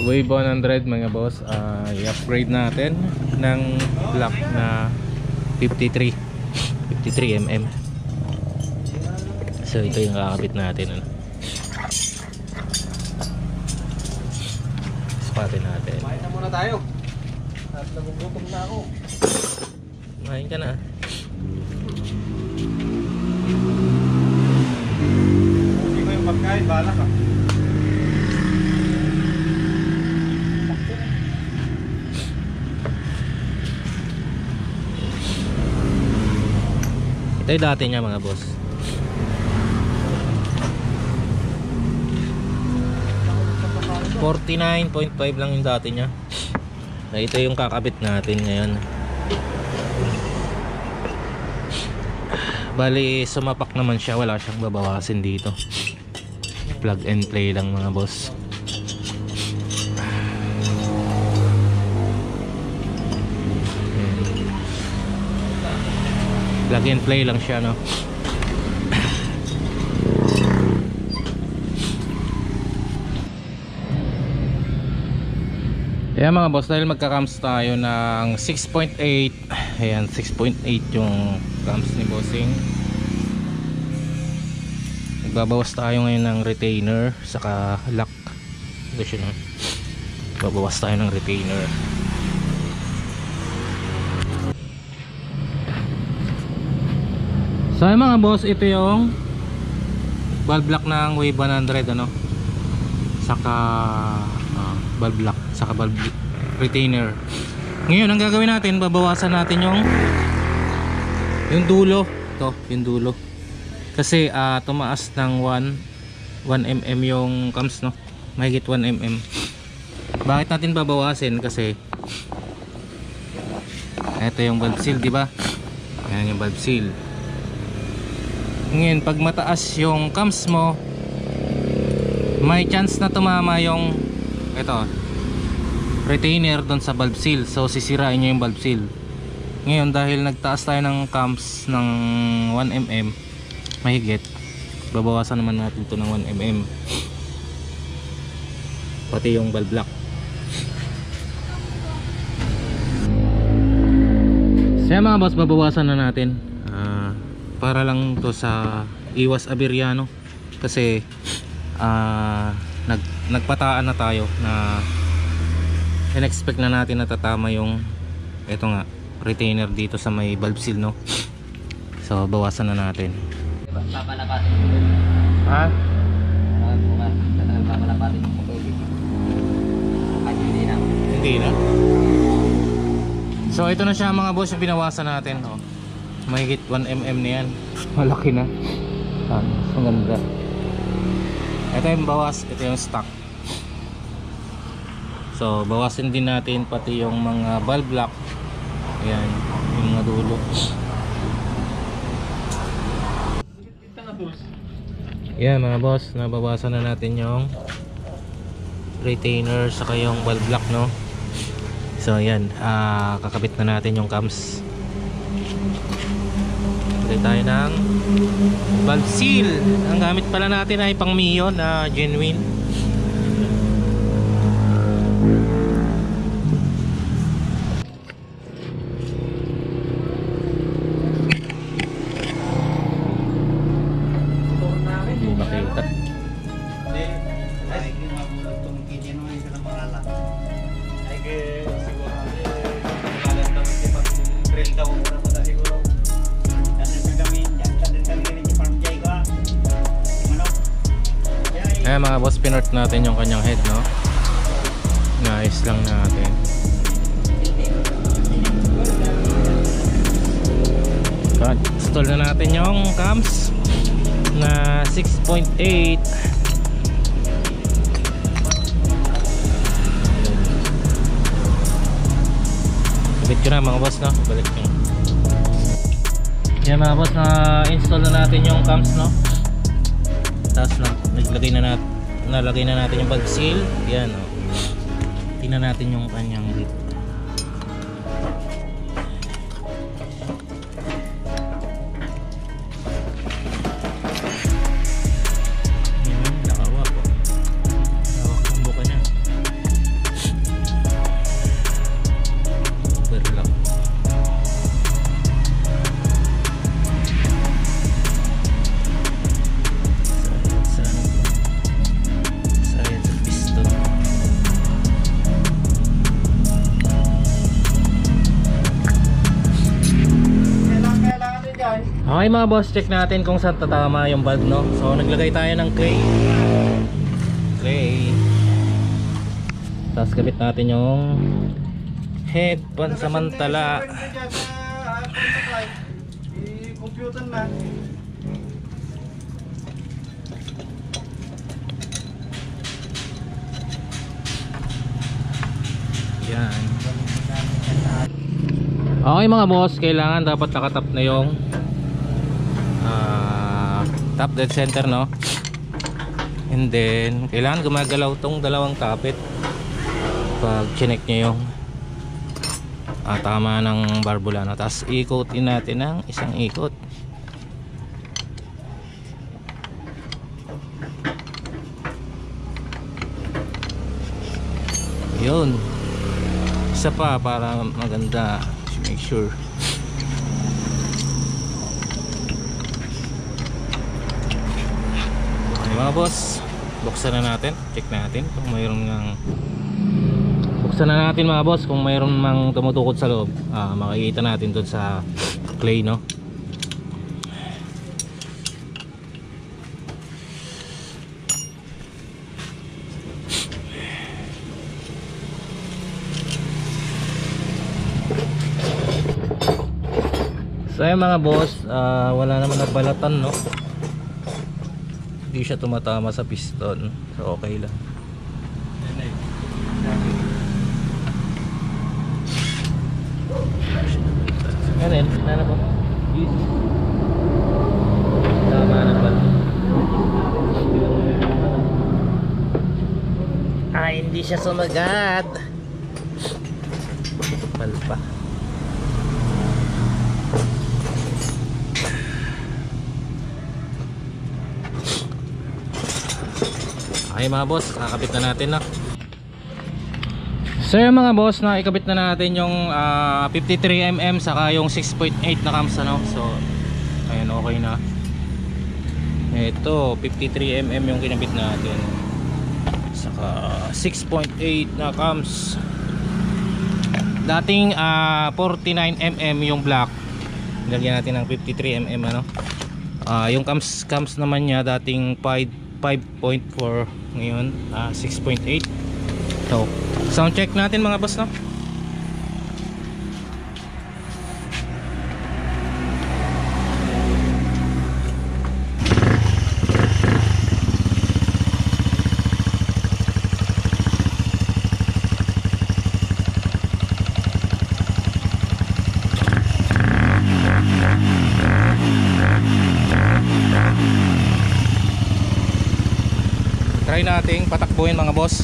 Wave 100 mga boss, i-upgrade natin ng block na 53 mm. So ito yung kakabit natin, ano. Spatin natin. Kumain na muna tayo at nagugutom na ako. Kumain ka na. Hindi ko yung pagkain, bahala ka. Ito yung dati niya mga boss. $49.5 lang yung dati niya. Ito yung kakabit natin ngayon. Bali sumapak naman siya, wala siyang babawasin dito. Plug and play lang mga boss. Plug and play lang siya, no. Ayan mga boss, dahil magka-cams tayo ng 6.8. Ayan, 6.8 yung cams ni bossing. Nagbabawas tayo ngayon ng retainer saka lock. Ito siya, no? Babawas tayo ng retainer. So ayan mga boss, ito yung valve lock ng Wave 100, ano? Saka valve lock, saka valve retainer. Ngayon ang gagawin natin, babawasan natin yung dulo. Ito, yung dulo. Kasi tumaas ng 1 mm yung cams, no? Mahigit 1 mm. Bakit natin babawasin? Kasi ito yung valve seal, di ba? Ayan yung valve seal. Ngayon pag mataas yung cams mo, may chance na tumama yung retainer doon sa valve seal. So sisirain nyo yung valve seal. Ngayon dahil nagtaas tayo ng cams ng 1 mm mahigit, babawasan naman natin to ng 1 mm pati yung valve lock. So mga boss, babawasan na natin para lang to sa iwas aberya, no? Kasi nagpataan na tayo na in-expect na natin na tatama yung ito nga retainer dito sa may valve seal, no? So bawasan na natin. Diba? Papalapatin mo. Ha? Papalapatin mo tubig. Ay, hindi na. Hindi na. So ito na siya mga boss, yung binawasan natin, oh. Mahigit 1 mm na yan. Malaki na. Ang ganda. Ito yung bawas, ito yung stock. So bawasin din natin pati yung mga valve lock. Ayan, yung mga dulo. Ayan mga boss, nabawasan na natin yung retainer saka yung valve lock, no? So ayan, kakabit na natin yung cams. Bili tayo ng valve seal. Ang gamit pala natin ay pang Mio na genuine. Hindi makita. Ayan mga boss, pinort natin yung kanyang head, no? Nice lang natin. Install na natin yung cams na 6.8. Balik ko na mga boss, no? Balik ko. Yan mga boss, na install na natin yung cams, no? Tapos nalagay na natin yung valve seal. Yan, oh. Tingnan natin yung kanyang grip. Nakawa po. Okay mga boss, check natin kung saan tatama yung valve, no? So naglagay tayo ng clay. Tapos kabit natin yung head pansamantala. I-computer na. Yan. Okay mga boss, kailangan dapat nakatap na yung top dead center, no? And then kailangan gumagalaw tong dalawang tapet pag chinek nyo yung tama ng barbula, no? Tapos ikotin natin ng isang ikot. Yun, isa pa para maganda. Make sure. Okay mga boss, buksan na natin. Check natin kung mayroon ngang buksan na natin mga boss kung mayroon mang tumutukod sa loob. Makikita natin dun sa clay, no? So ayun mga boss, wala naman nagbalatan, no? Hindi siya tumatama sa piston. So okay lang. Ganun, nana po. Tama na ba? Hindi siya sumagad. Palpa. Okay mga boss, kakabit na natin, na. So yung mga boss, na ikabit na natin yung 53mm saka yung 6.8 na cams, ano. So ayun, okay na. Ito 53mm yung kinabit natin, saka 6.8 na cams. Dating 49mm yung black, lagyan natin ng 53mm, ano. Yung cams naman niya dating 5.4, ngayon 6.8. So sound check natin mga boss, no? Try nating patakbuhin mga boss.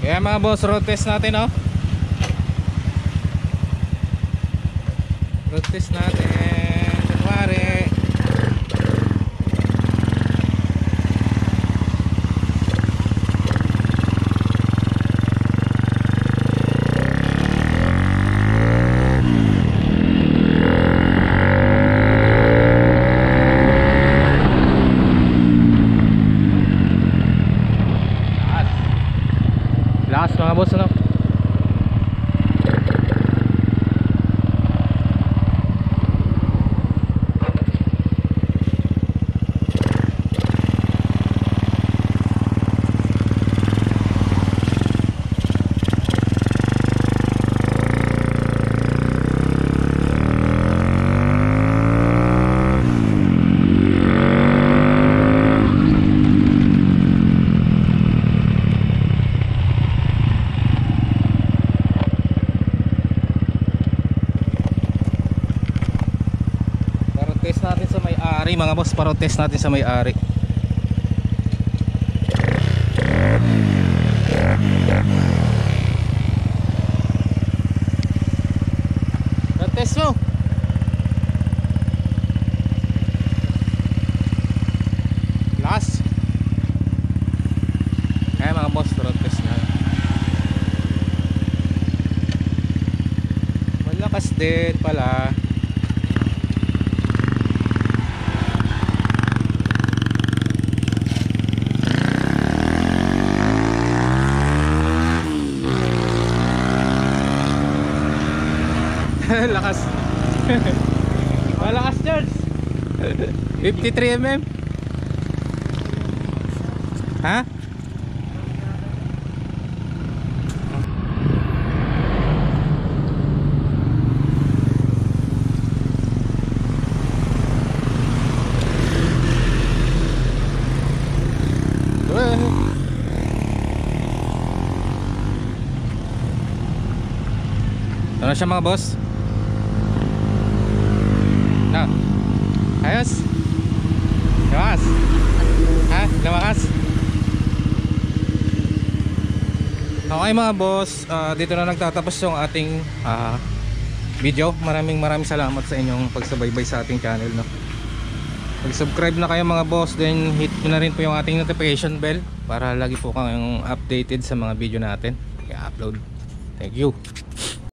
Kaya mga boss, road test natin, oh. Road test natin. Kunwari lakas mga boss, ano? Test natin sa may-ari mga boss, para test natin sa may-ari. Test mo. Last. Kaya mga boss, road test na. Malakas din pala. malakas. Malakas, George. 53 mm. Ha? Ito na siya mga boss. Na. Ayos. Lumakas. Ha? Lumakas. Okay mga boss, dito na nagtatapos yung ating video. Maraming salamat sa inyong pagsubaybay sa ating channel, no? Mag-subscribe na kayo mga boss, then hit nyo na rin po yung ating notification bell para lagi po kayong updated sa mga video natin i-upload. Thank you.